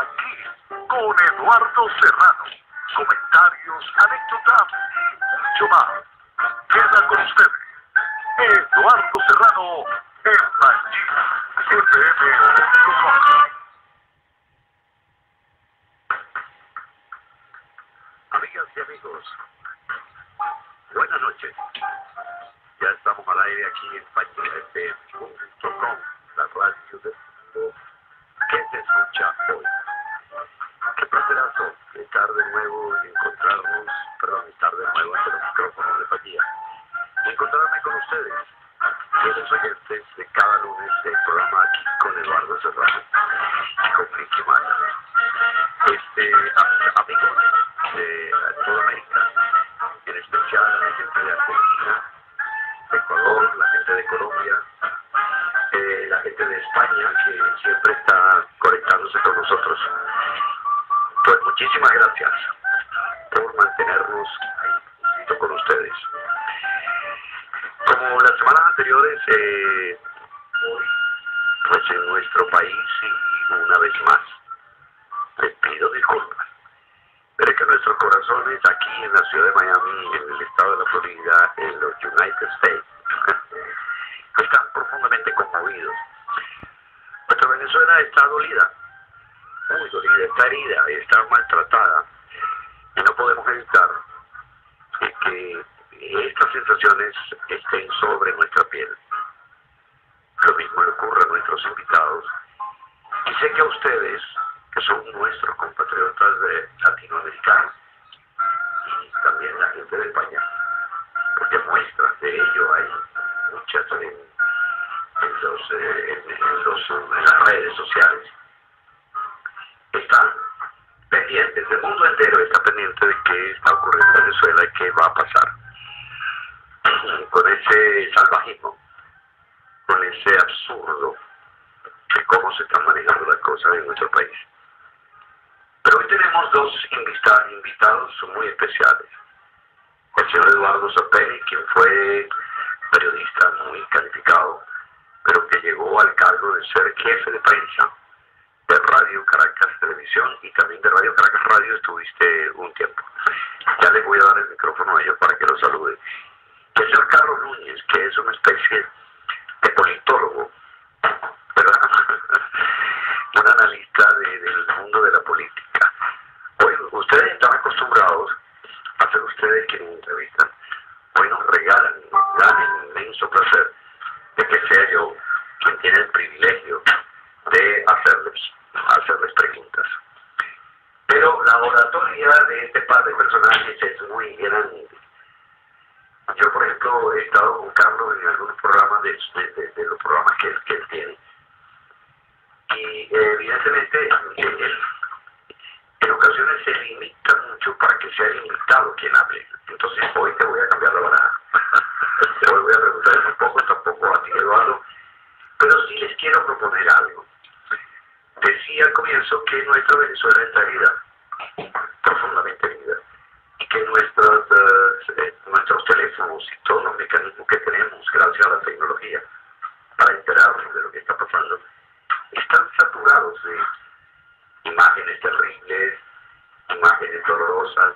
aquí con Eduardo Serrano. Comentarios, anécdotas, mucho más. Queda con ustedes Eduardo Serrano en MagicFM.com. Amigas y amigos, buenas noches. Ya estamos al aire aquí en MagicFM.com, la radio del mundo que se escucha hoy. Qué placerazo estar de nuevo y estar de nuevo ante los micrófonos de Pagía. Y encontrarme con ustedes, fieles oyentes de cada lunes del programa aquí con Eduardo Serrano y con Ricky Maya. Amigos de toda América, en especial la gente de Argentina, de Ecuador, la gente de Colombia, la gente de España que siempre está conectándose con nosotros. Pues muchísimas gracias por mantenernos ahí junto con ustedes. Como las semanas anteriores, pues en nuestro país y una vez más les pido disculpas. Pero que nuestros corazones aquí en la ciudad de Miami, en el estado de la Florida, en los United States, están profundamente conmovidos. Nuestra Venezuela está dolida, muy dolida, está herida, está maltratada, y no podemos evitar que estas sensaciones estén sobre nuestra piel. Lo mismo le ocurre a nuestros invitados, y sé que a ustedes, que son nuestros compatriotas latinoamericanos, y también la gente de España, porque muestras de ello hay muchas en las redes sociales, están pendientes, el mundo entero está pendiente de qué está ocurriendo en Venezuela y qué va a pasar con ese salvajismo, con ese absurdo de cómo se están manejando las cosas en nuestro país. Pero hoy tenemos dos invitados muy especiales. El señor Eduardo Sopelli, quien fue periodista muy calificado, pero que llegó al cargo de ser jefe de prensa de Radio Caracas Televisión y también de Radio Caracas Radio estuviste un tiempo. Ya les voy a dar el micrófono a ellos para que los salude. El señor Carlos Núñez, que es una especie de politólogo, ¿verdad? Un analista del mundo de la política. Hoy ustedes están acostumbrados a ser ustedes quienes entrevistan. Hoy nos regalan, nos dan el inmenso placer de que sea yo quien tiene el privilegio de hacerles preguntas. Pero la oratoria de este par de personajes es muy grande. Yo, por ejemplo, he estado con Carlos en algunos programas de los programas que él tiene. Y evidentemente él en ocasiones se limita mucho para que sea el invitado quien hable. Entonces hoy te voy a cambiar la balada. Hoy voy a preguntar muy poco, tampoco a ti, Eduardo. Pero sí les quiero proponer algo. Decía al comienzo que nuestra Venezuela está herida, profundamente herida, y que nuestros teléfonos y todos los mecanismos que tenemos gracias a la tecnología para enterarnos de lo que está pasando están saturados de imágenes terribles, imágenes dolorosas,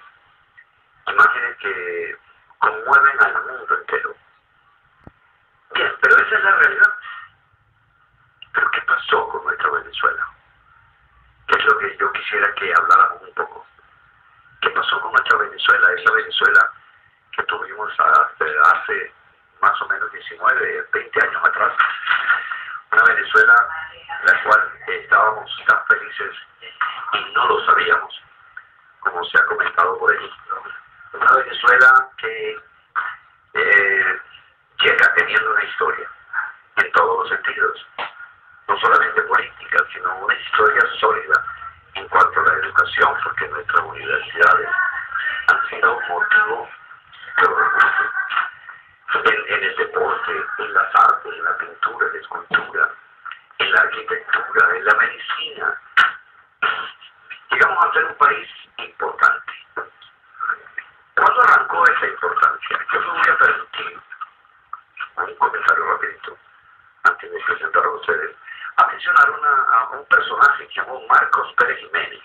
imágenes que conmueven al mundo entero. Bien, pero esa es la realidad. Pero ¿qué pasó con nuestra Venezuela? Que es lo que yo quisiera que habláramos un poco. ¿Qué pasó con nuestra Venezuela? Esa Venezuela que tuvimos hace más o menos 19, 20 años atrás. Una Venezuela en la cual estábamos tan felices y no lo sabíamos, como se ha comentado por ahí. Una Venezuela que llega teniendo una historia en todos los sentidos, no solamente política, sino una historia sólida en cuanto a la educación, porque nuestras universidades han sido motivo de orgullo en el deporte, en las artes, en la pintura, en la escultura, en la arquitectura, en la medicina. Llegamos a ser un país importante. ¿Cuándo arrancó esa importancia? Yo me voy a permitir un comentario rapidito antes de presentar a ustedes a mencionar a un personaje que se llamó Marcos Pérez Jiménez.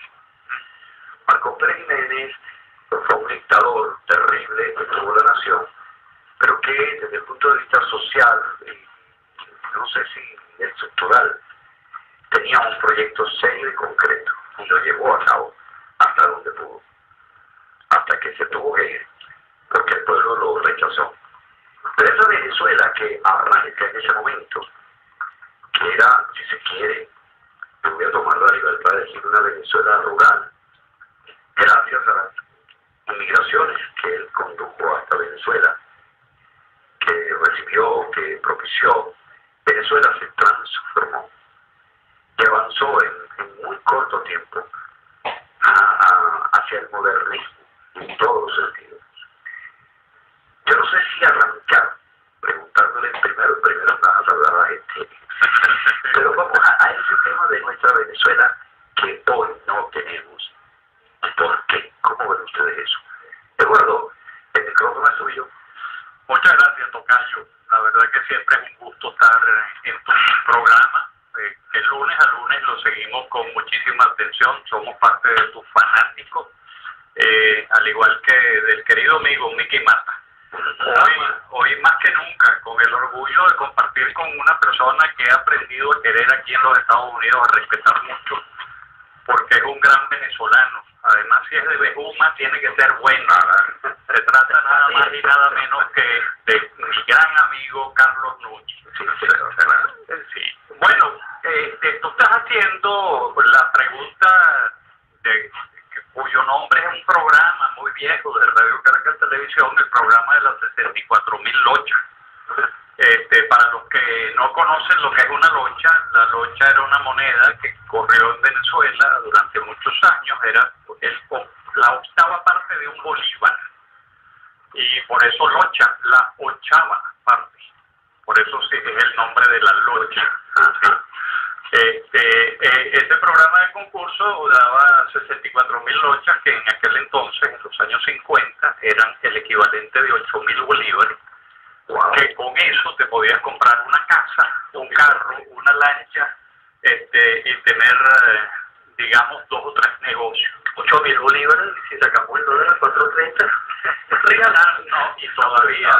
Marcos Pérez Jiménez fue un dictador terrible que tuvo la nación, pero que desde el punto de vista social, no sé si estructural, tenía un proyecto serio y concreto y lo llevó a cabo hasta donde pudo, hasta que se tuvo que ir, porque el pueblo lo rechazó. Pero esa Venezuela que arranca en ese momento, que era, si se quiere, me voy a tomar la libertad de decir, una Venezuela rural, gracias a las inmigraciones que él condujo hasta Venezuela, que recibió, que propició, Venezuela se transformó y avanzó en muy corto tiempo hacia el modernismo en todos los sentidos. Yo no sé si arrancar preguntándole primero a saludar a la gente, pero vamos a ese tema de nuestra Venezuela que hoy no tenemos. ¿Por qué? ¿Cómo ven ustedes eso? Eduardo, el micrófono es suyo. Muchas gracias, tocayo. La verdad que siempre es un gusto estar en tu programa, que lunes a lunes lo seguimos con muchísima atención, somos parte de tus fanáticos, al igual que del querido amigo Mickey Mata. Hoy más que nunca, con el orgullo de compartir con una persona que he aprendido a querer aquí en los Estados Unidos, a respetar mucho, porque es un gran venezolano. Además, si es de Bejuma, tiene que ser bueno. Se trata nada más y nada menos que de mi gran amigo Carlos Núñez. Sí. Bueno, tú estás haciendo la pregunta cuyo nombre es un programa muy viejo de Radio Caracas Televisión, el programa de las 64.000 lochas. Para los que no conocen lo que es una locha, la locha era una moneda que corrió en Venezuela durante muchos años, era la octava parte de un bolívar, y por eso locha, la ochava parte, por eso sí es el nombre de la locha. Este programa de concurso daba 64.000 lochas, que en aquel entonces, en los años 50, eran el equivalente de 8.000 bolívares. Wow. Que con eso te podías comprar una casa, un carro, una lancha, y tener, digamos, 2 o 3 negocios. 8.000 bolívares, si sacamos el dólar a 4.30. No, y todavía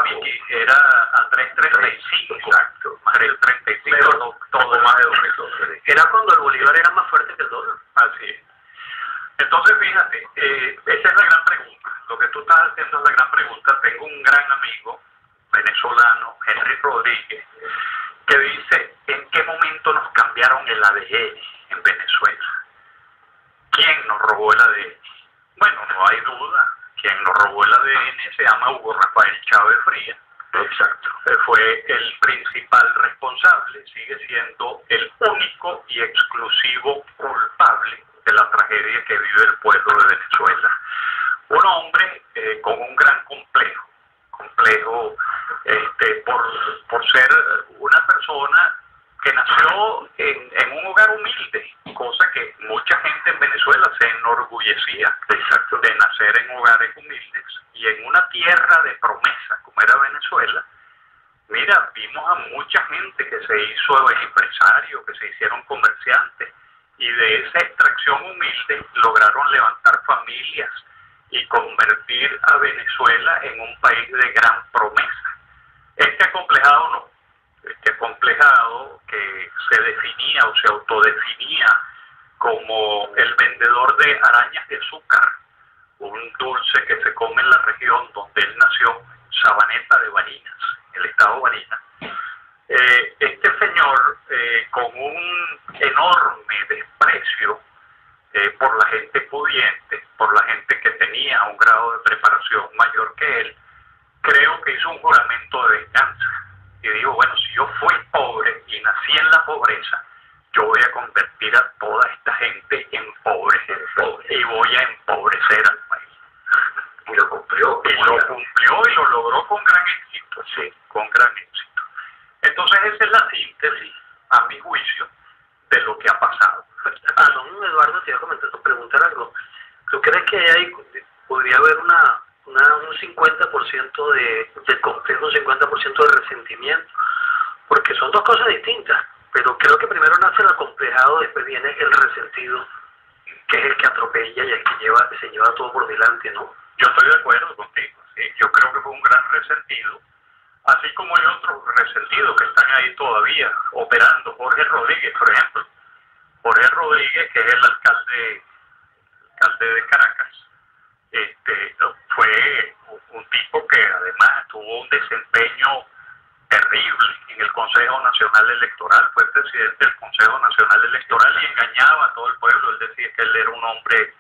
Miki, era a 3.35. Exacto. Más de 3.35, todo más de 2.000 dólares. Era cuando el bolívar era más fuerte que el dólar. Así es. Entonces, fíjate, esa es la gran pregunta. Lo que tú estás haciendo es la gran pregunta. Tengo un gran amigo venezolano, Henry Rodríguez, que dice, ¿en qué momento nos cambiaron el ADN en Venezuela? ¿Quién nos robó el ADN? Bueno, no hay duda. Quien nos robó el ADN se llama Hugo Rafael Chávez Frías. Exacto. Fue el principal responsable, sigue siendo el único y exclusivo culpable de la tragedia que vive el pueblo de Venezuela. Un hombre con un gran complejo por ser una persona que nació en un hogar humilde, cosa que mucha gente en Venezuela se enorgullecía de nacer en hogares humildes, y en una tierra de promesa como era Venezuela. Mira, vimos a mucha gente que se hizo empresario, que se hicieron comerciantes, y de esa extracción humilde lograron levantar familias y convertir a Venezuela en un país de gran promesa. Acomplejado no, acomplejado que se definía o se autodefinía como el vendedor de arañas de azúcar, un dulce que se come en la región donde él nació, Sabaneta de Barinas, el estado de Barinas. Este señor, con un enorme desprecio por la gente pudiente, por la gente que tenía un grado de preparación mayor que él, creo que hizo un juramento de venganza. Y digo, bueno, si yo fui pobre y nací en la pobreza, yo voy a convertir a toda esta gente en pobres, y voy a empobrecer al país. Y lo cumplió. Y lo logró con gran éxito, sí, con gran éxito. Entonces esa es la síntesis, a mi juicio, de lo que ha pasado. Don Eduardo, te iba a comentar, preguntar algo. ¿Tú crees que podría haber un 50% de complejo, un 50% de resentimiento? Porque son dos cosas distintas, pero creo se lleva todo por delante, ¿no? Yo estoy de acuerdo contigo, sí. Yo creo que fue un gran resentido, así como hay otros resentidos que están ahí todavía operando. Jorge Rodríguez, por ejemplo. Jorge Rodríguez, que es el alcalde de Caracas, fue un tipo que además tuvo un desempeño terrible en el Consejo Nacional Electoral. Fue presidente del Consejo Nacional Electoral y engañaba a todo el pueblo. Él decía que él era un hombre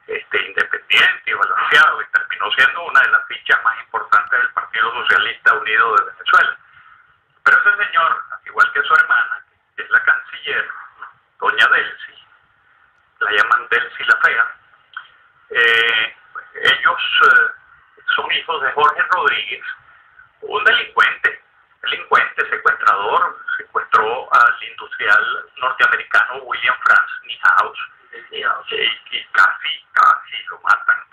independiente y balanceado, y terminó siendo una de las fichas más importantes del Partido Socialista Unido de Venezuela. Pero ese señor, igual que su hermana, que es la canciller, doña Delcy, la llaman Delcy la Fea, ellos son hijos de Jorge Rodríguez, un delincuente, secuestrador. Secuestró al industrial norteamericano William Franz Niehaus, y casi lo matan,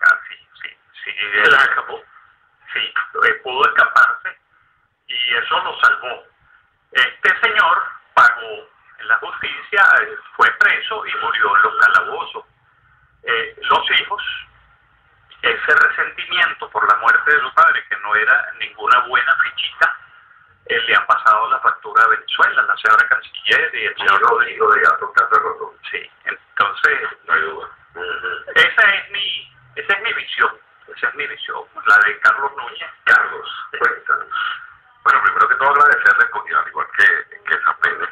sí. ¿Se la escapó? Sí, pudo escaparse y eso lo salvó. Este señor pagó en la justicia, fue preso y murió en los calabozos. Los hijos, ese resentimiento por la muerte de su padre, que no era ninguna buena fichita, le han pasado la factura a Venezuela, la señora canciller y el señor Rodrigo de Gato Catarroto. Sí, entonces, no hay duda. Esa es mi visión, la de Carlos Núñez. Carlos, cuéntanos. Bueno, primero que todo agradecerle, porque al igual que Zapene,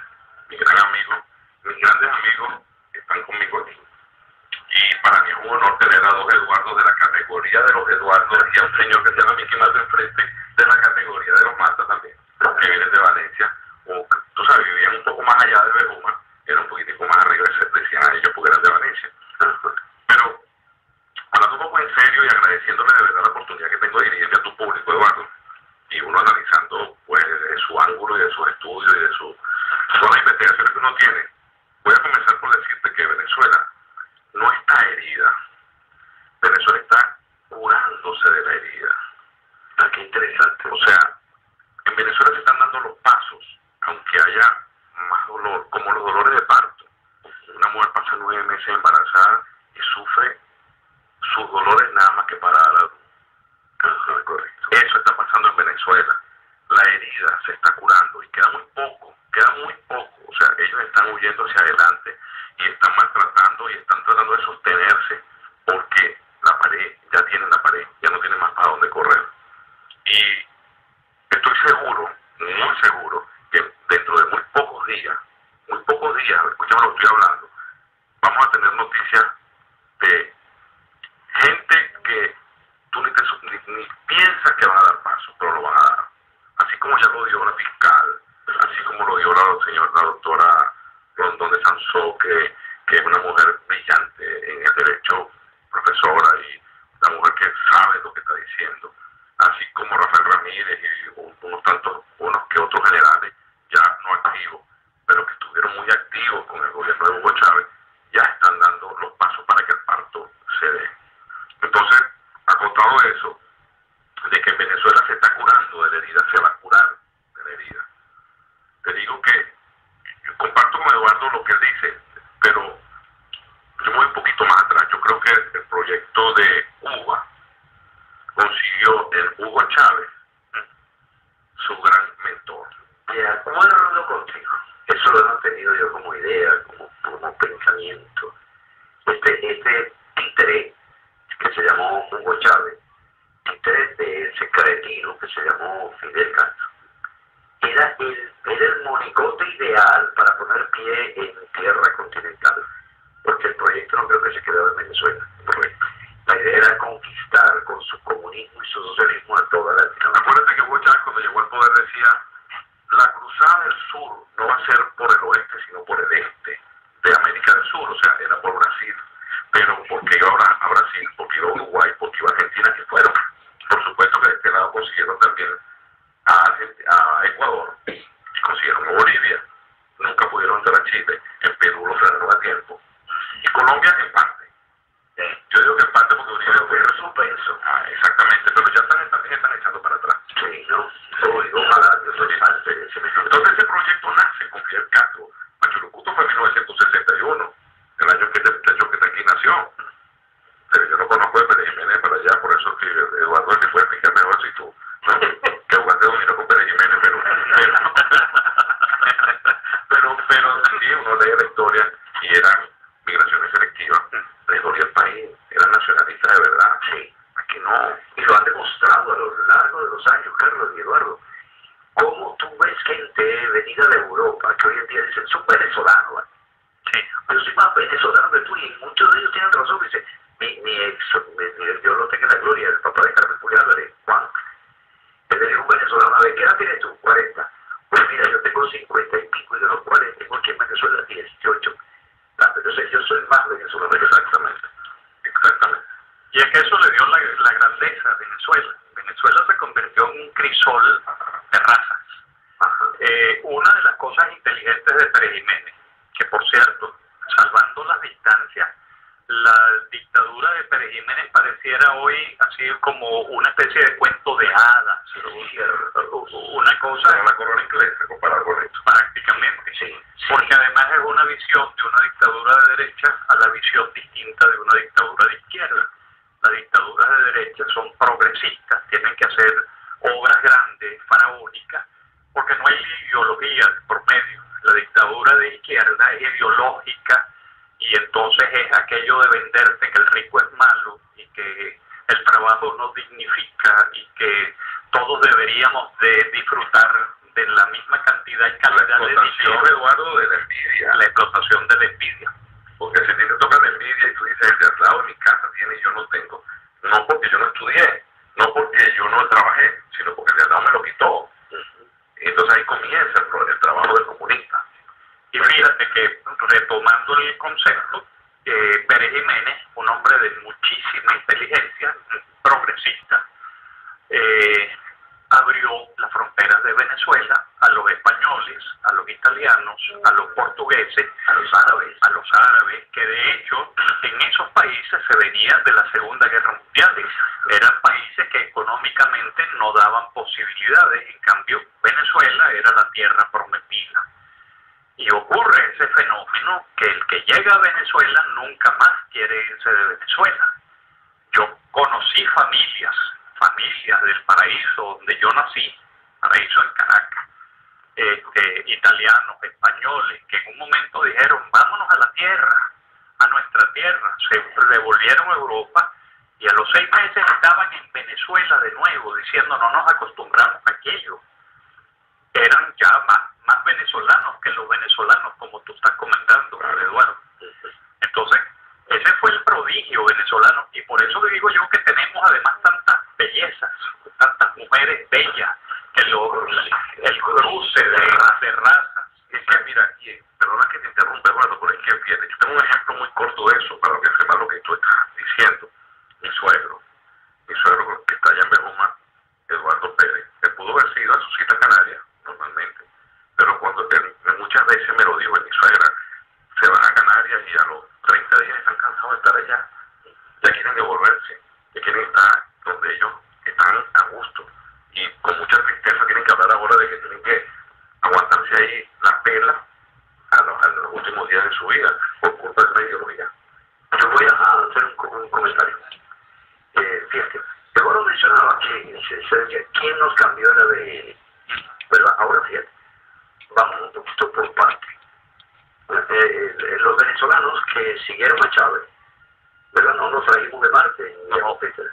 mi gran amigo, mis grandes amigos están conmigo aquí. Y para mí es un honor tener a dos Eduardos de la categoría de los Eduardos y a un señor que se llama Mickey más de enfrente de la categoría de los Mata también, que vienen de Valencia, o tú sabes, vivían un poco más allá de Beruma, era un poquitico más arriba, decían a ellos porque eran de Valencia. Pero hablando un poco en serio y agradeciéndole de verdad la oportunidad que tengo de dirigirme a tu público, Eduardo, y uno analizando pues de su ángulo y de sus estudios y de todas las investigaciones que uno tiene, voy a comenzar por decirte que Venezuela no está herida. Venezuela está curándose de la herida. Ah, qué interesante. O sea, en Venezuela se están dando los pasos, aunque haya más dolor, como los dolores de parto. Una mujer pasa 9 meses embarazada y sufre sus dolores nada más que para dar a luz. Correcto. Eso está pasando en Venezuela. La herida se está curando y queda muy poco. O sea, ellos están huyendo hacia adelante y están maltratando y están tratando de sostenerse porque la pared, ya no tienen más para dónde correr. Y estoy seguro, muy seguro, que dentro de muy pocos días, escúchame lo que estoy hablando, vamos a tener noticias de gente que tú ni piensas que van a dar paso, pero lo van a dar. Así como ya lo dio la fiscal, así como lo dio la doctora Rondón de Sansó, que es una mujer brillante en el derecho, profesora, y una mujer que sabe lo que está diciendo, así como Rafael Ramírez y unos que otros generales, ya no activos, pero que estuvieron muy activos con el gobierno de Hugo Chávez, ya están dando los pasos para que el parto se dé. Entonces, acotado eso, de que Venezuela se está curando de la herida, se va a curar de la herida. Te digo que yo comparto con Eduardo lo que él dice, pero yo me voy un poquito más atrás. Yo creo que el proyecto de Cuba consiguió el Hugo Chávez, su gran mentor. Ya, ¿cómo lo contigo? Eso lo he mantenido yo como idea, como pensamiento. Este títere que se llamó Hugo Chávez, títere de ese cretino que se llamó Fidel Castro, era el monigote ideal para poner pie en tierra continental, porque el proyecto no creo que se quedara en Venezuela. Correcto. La idea era conquistar con su comunismo y su socialismo a toda Latinoamérica. Acuérdate que Hugo Chávez, cuando llegó al poder, decía: la cruzada del sur no va a ser por el oeste, sino por el este de América del Sur, o sea, era por Brasil. Pero ¿por qué iba a Brasil? Porque iba a Uruguay, porque iba a Argentina, que fueron. Por supuesto que de este lado consiguieron también a Ecuador y consiguieron a Bolivia. Nunca pudieron entrar a Chile. En Perú lo frenaron a tiempo. Y Colombia en parte. Yo digo que en parte porque Bolivia fue suspenso. Exactamente, pero ya también están echando para atrás. Sí, ¿no? Ojalá, yo soy parte. Entonces ese proyecto nace con Fidel Castro. Pachurucuto fue en 1961, el año que este aquí nació. Pero yo no eran migraciones selectivas, les dolía el país, eran nacionalistas de verdad. Sí, aquí no. Y lo han demostrado a lo largo de los años, Carlos y Eduardo. ¿Cómo tú ves gente venida de Europa que hoy en día dicen, son venezolanos? ¿Vale? Sí, yo soy más venezolano que tú, y muchos de ellos tienen razón. Dice, Dios lo tenga en la gloria, el papá de Carmen Julián, Juan, él le dijo un venezolano una vez, ¿qué edad tienes tú? 40. Pues mira, yo tengo 50 y pico, y de los 40 tengo aquí en Venezuela 18. Entonces yo soy más venezolano. Exactamente, exactamente. Y es que eso le dio la grandeza a Venezuela. Venezuela se convirtió en un crisol de razas. Una de las cosas inteligentes de Pérez Jiménez, que por cierto, salvando las distancias, la dictadura de Pérez Jiménez pareciera hoy así como una especie de cuento de hadas, una cosa, con la corona inglesa comparado con esto. Prácticamente, sí. Porque además es una visión de una dictadura de derecha a la visión distinta de una dictadura de izquierda. Las dictaduras de derecha son progresistas, tienen que hacer obras grandes, faraónicas, porque no hay ideología por medio. La dictadura de izquierda es ideológica, y entonces es aquello de venderte que el rico es malo y que el trabajo no dignifica y que todos deberíamos de disfrutar de la misma cantidad y calidad de dinero. Eduardo, de la envidia. La explotación de la envidia. Porque si te toca la envidia y tú dices, el de al lado de mi casa tiene y yo no tengo, no porque yo no estudié, no porque yo no trabajé, sino porque el de al lado me lo quitó. Entonces ahí comienza el trabajo del comunista. Y fíjate que, retomando el concepto, Pérez Jiménez, un hombre de muchísima inteligencia, progresista, abrió las fronteras de Venezuela a los españoles, a los italianos, a los portugueses, a los árabes, que de hecho en esos países se venían de la Segunda Guerra Mundial. Eran países que económicamente no daban posibilidades, en cambio Venezuela era la tierra prometida. Y ocurre ese fenómeno que el que llega a Venezuela nunca más quiere irse de Venezuela. Yo conocí familias del paraíso donde yo nací, paraíso en Caracas, italianos, españoles, que en un momento dijeron, vámonos a la tierra, a nuestra tierra, se devolvieron a Europa y a los 6 meses estaban en Venezuela de nuevo, diciendo, no nos acostumbramos a aquello. Eran ya más venezolanos que los venezolanos, como tú estás comentando, Eduardo. Entonces, ese fue el prodigio venezolano, y por eso digo yo que tenemos además tantas bellezas, tantas mujeres bellas, que el cruce de razas. Es que mira, perdona que te interrumpa, Eduardo, pero es que fíjate, yo tengo un ejemplo muy corto de eso, para que sepas lo que tú estás diciendo. Mi suegro que está allá en Berguma, Eduardo Pérez, él pudo haber sido a su cita canaria, normalmente, pero cuando muchas veces me lo dijo, mi suegra, se van a Canarias y a los 30 días están cansados de estar allá, ya quieren devolverse, ya quieren estar donde ellos están a gusto, y con mucha tristeza tienen que hablar ahora de que tienen que aguantarse ahí la pela a los últimos días de su vida por culpa de la ideología. Yo voy a hacer un comentario. Fíjate, Eduardo mencionaba que se decía, ¿quién nos cambió el ADN? Pero ahora fíjate, vamos un poquito por parte. Los venezolanos que siguieron a Chávez, ¿verdad? No nos trajimos de Marte,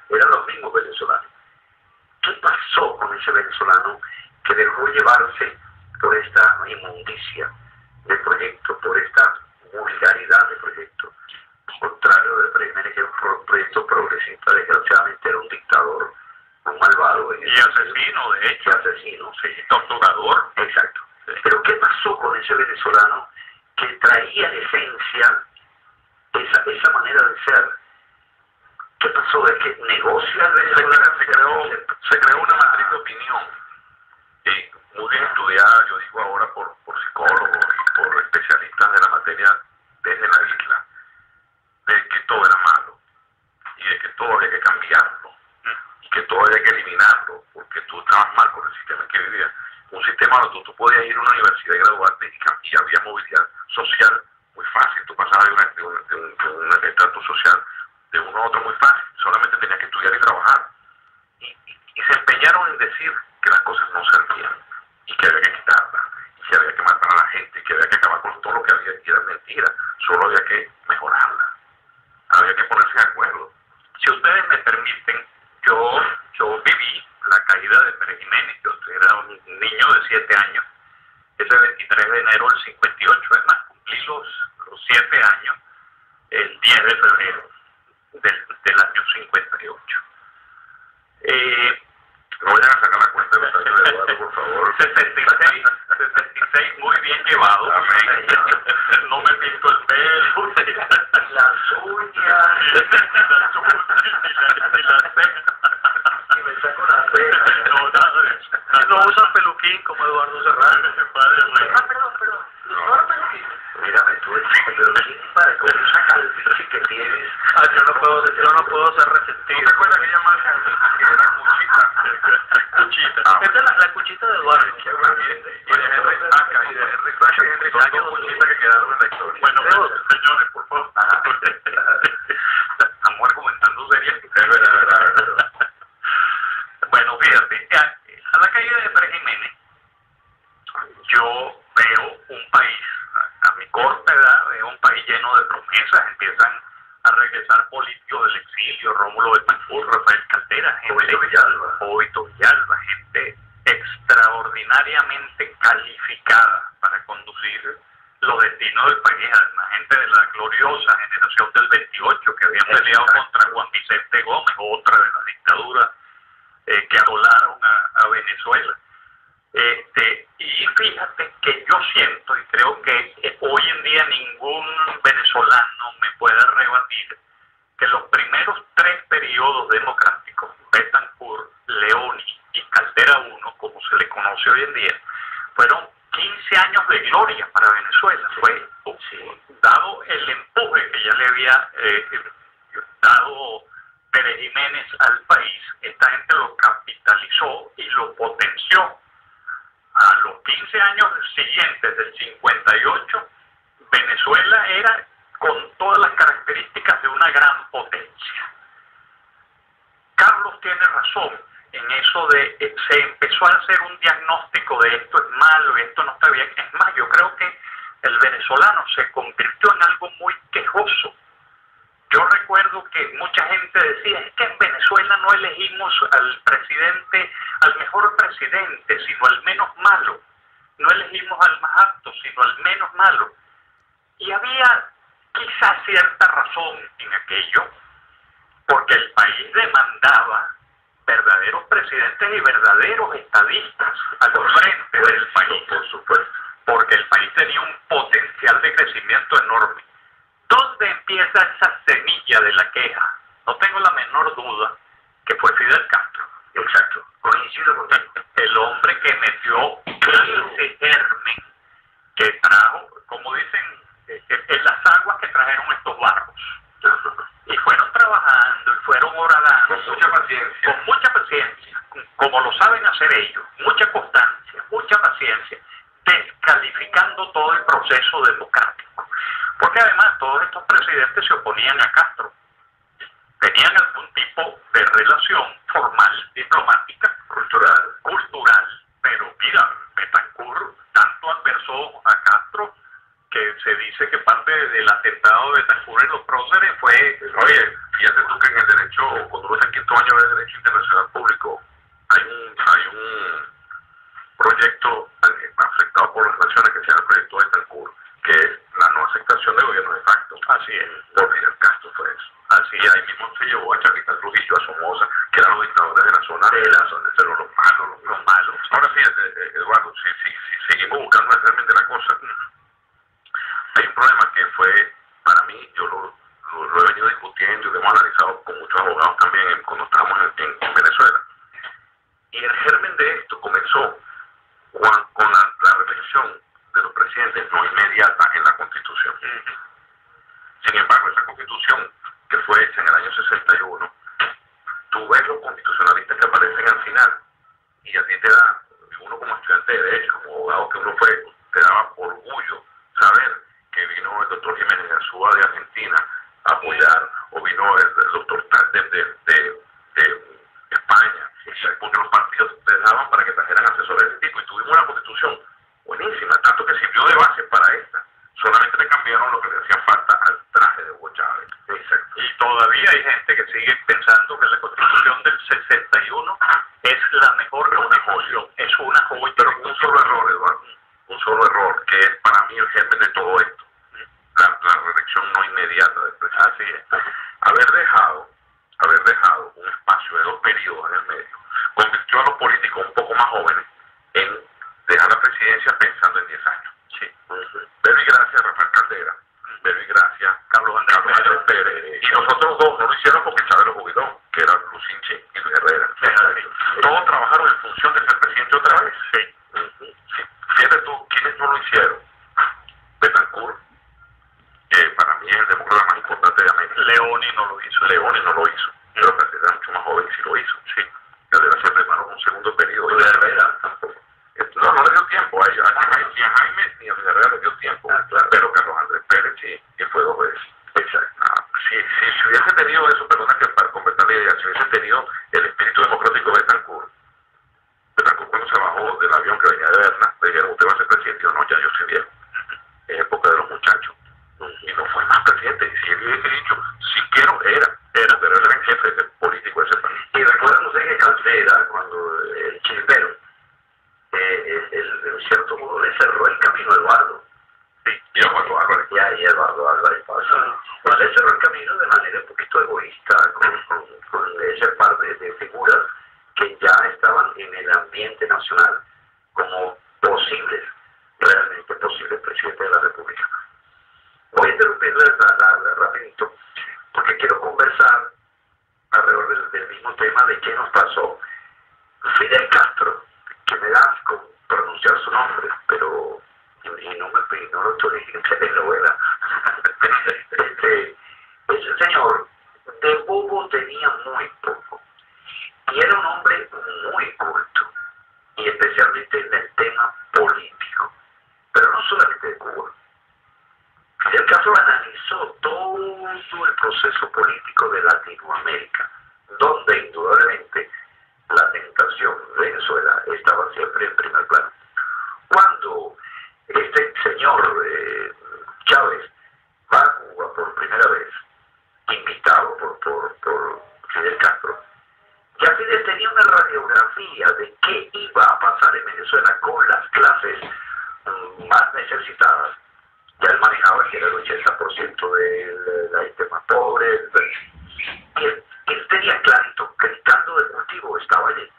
eran los mismos venezolanos. ¿Qué pasó con ese venezolano que dejó llevarse por esta inmundicia del proyecto, por esta vulgaridad del proyecto? Contrario del Jiménez, que era un proyecto progresista, desgraciadamente era un dictador, un malvado. Y asesino, de hecho. Asesino, sí. Torturador. Exacto. Pero ¿qué pasó con ese venezolano que traía en esencia esa manera de ser? ¿Qué pasó? ¿Es que negocia el venezolano? Se creó una matriz de opinión muy bien estudiada, yo digo ahora, por psicólogos y por especialistas de la materia desde la isla, de que todo era malo y de que todo había que cambiarlo y que todo había que eliminarlo porque tú estabas mal con el sistema en que vivías. Un sistema donde tú podías ir a una universidad y graduarte y había movilidad social muy fácil. Tú pasabas de un estatus social de uno a otro muy fácil. Solamente tenías que estudiar y trabajar. Y se empeñaron en decir que las cosas no servían y que había que quitarlas y que había que matar a la gente y que había que acabar con todo lo que había, y era mentira. solo había que mejorarla, había que ponerse de acuerdo. Si ustedes me permiten, yo viví la caída de Pérez Jiménez. Yo era un niño de 7 años, ese 23 de enero del 58, es más, cumplí los 7 años el 10 de febrero del año 58. No vayan a sacar la cuenta de los años de Eduardo, por favor. 66 muy bien llevado. Amén. No me pinto el pelo, Las uñas, ni la ceja. y me saco las cejas. No, nada de eso. No usan peluquín como Eduardo Serrano. Perdón. No peluquín. Mírame tú, peluquín para con esa calvicie que tienes. Yo no puedo ser resentido. ¿No te acuerdas aquella marca que era Cuchita? Cuchita. Esta es la cuchita de Eduardo. Y de Henry Vaca, y de Henry Vaca, y Henry Vaca, dos cuchitas que quedaron en la historia. Bueno, señores, por favor. Estamos argumentando seriamente. Es verdad. Bueno, fíjate, a la caída de Pérez Jiménez, yo veo un país, a mi corta edad, veo un país lleno de promesas. Empiezan a regresar políticos del exilio, Rómulo Betancourt, Rafael Caldera, Jovito Villalba, gente extraordinariamente calificada para conducir los destinos del país, además gente de la gloriosa generación del 28 que habían peleado contra Juan Vicente Gómez, otra de las dictaduras que asolaron a Venezuela. Y fíjate que yo siento, y creo que hoy en día ningún venezolano me puede rebatir, que los primeros 3 periodos democráticos, Betancourt, Leoni y Caldera I, como se le conoce hoy en día, fueron 15 años de gloria para Venezuela. Fue dado el empuje que ya le había dado Pérez Jiménez al país, esta gente lo capitalizó y lo potenció. A los 15 años siguientes del 58, Venezuela era con todas las características de una gran potencia. Carlos tiene razón en eso de se empezó a hacer un diagnóstico de esto es malo y esto no está bien. Es más, yo creo que el venezolano se convirtió en algo muy quejoso. Yo recuerdo que mucha gente decía, es que en Venezuela no elegimos al presidente, al mejor presidente, sino al menos malo. No elegimos al más apto, sino al menos malo. Y había quizás cierta razón en aquello, porque el país demandaba verdaderos presidentes y verdaderos estadistas al frente del país, por supuesto, porque el país tenía un potencial de crecimiento enorme. ¿Dónde empieza esa semilla de la queja? No tengo la menor duda que fue Fidel Castro. exacto, coincido contigo. El hombre que metió ese germen que trajo, como dicen, en las aguas que trajeron estos barcos. Y fueron trabajando y fueron horadando. Con mucha paciencia, como lo saben hacer ellos. Mucha constancia, mucha paciencia. Descalificando todo el proceso democrático. Porque además todos estos presidentes se oponían a Castro. Tenían algún tipo de relación formal, diplomática, cultural. Pero mira, Betancourt tanto adversó a Castro que se dice que parte del atentado de Betancourt en los próceres fue... Oye, fíjate tú que en el derecho, cuando uno está en quinto año de Derecho Internacional Público, hay un proyecto afectado por las naciones que se llama el proyecto de Betancourt, que es la no aceptación del gobierno de facto. Así es. Por Fidel Castro fue eso. Así, y ahí mismo se llevó a Chaquita Trujillo, a Somoza, que eran los dictadores de la zona de la zona, de los malos. Ahora fíjate, Eduardo, si seguimos buscando el germen de la cosa, hay un problema que fue, para mí, yo lo he venido discutiendo y lo hemos analizado con muchos abogados también cuando estábamos en Venezuela. Y el germen de esto comenzó con la reflexión de los presidentes no inmediata en la Constitución. Sin embargo, esa Constitución que fue hecha en el año 61, tú ves los constitucionalistas que aparecen al final y a ti te da, uno como estudiante de Derecho, como abogado que uno fue, te daba orgullo saber que vino el doctor Jiménez Arzúa de Argentina a apoyar, o vino el doctor Tal de España, porque los partidos te daban para que trajeran asesores de ese tipo, y tuvimos una Constitución buenísima, tanto que sirvió de base para esta, solamente le cambiaron lo que le hacía falta inmediata del presidente. Así es. Haber dejado un espacio de 2 periodos en el medio convirtió a los políticos un poco más jóvenes en dejar la presidencia pensando en 10 años. Sí. Pero y gracias a Rafael Caldera, pero y gracias Carlos Andrés Pérez. Y nosotros dos no lo hicieron porque Chávez lo jubiló, que era Lucinche y Luis Herrera. Todos trabajaron en función de ser presidente otra vez. Sí. Fíjate tú, ¿quiénes no lo hicieron? Betancourt, que para mí es el demócrata más importante de América. Leoni no lo hizo. Pero Caldera era mucho más joven y sí lo hizo. Sí. Caldera se preparó un segundo periodo. Y Herrera tampoco. No le dio tiempo. Ni a Jaime ni a Herrera le dio tiempo. Claro. Pero Carlos Andrés Pérez sí, que fue 2 veces. Exacto. Si hubiese tenido eso, perdona que para completar la idea, si hubiese tenido el espíritu democrático de Betancourt cuando se bajó del avión que venía de Berna, le dijeron, ¿usted va a ser presidente? Yo no, ya yo soy viejo. Es época de los muchachos. Y no fue más presidente. Si él hubiese dicho, si quiero, pero él era el jefe político de ese país. Y recuerdan ustedes que Caldera, cuando el chilipero, en cierto modo le cerró el camino a Eduardo. Sí, y a Eduardo Álvarez. Y a Eduardo Álvarez pasó. Pues le cerró el camino de manera un poquito egoísta, con ese par de figuras que ya estaban en el ambiente nacional como realmente posibles presidentes de la República. Voy a interrumpirle rapidito, porque quiero conversar alrededor del mismo tema de qué nos pasó. Fidel Castro, que me da asco pronunciar su nombre, pero no lo estoy en telenovela. Ese señor de bobo tenía muy poco, y era un hombre muy culto, y especialmente en el tema político, pero no solamente de Cuba. Fidel Castro analizó todo el proceso político de Latinoamérica, donde indudablemente la tentación de Venezuela estaba siempre en primer plano. Cuando este señor Chávez va a Cuba por primera vez, invitado por Fidel Castro, ya Fidel tenía una radiografía de qué iba a pasar en Venezuela con las clases más necesitadas. Ya él manejaba que era el 80% de la gente más pobre. Y él tenía clarito que el caldo de cultivo estaba allí.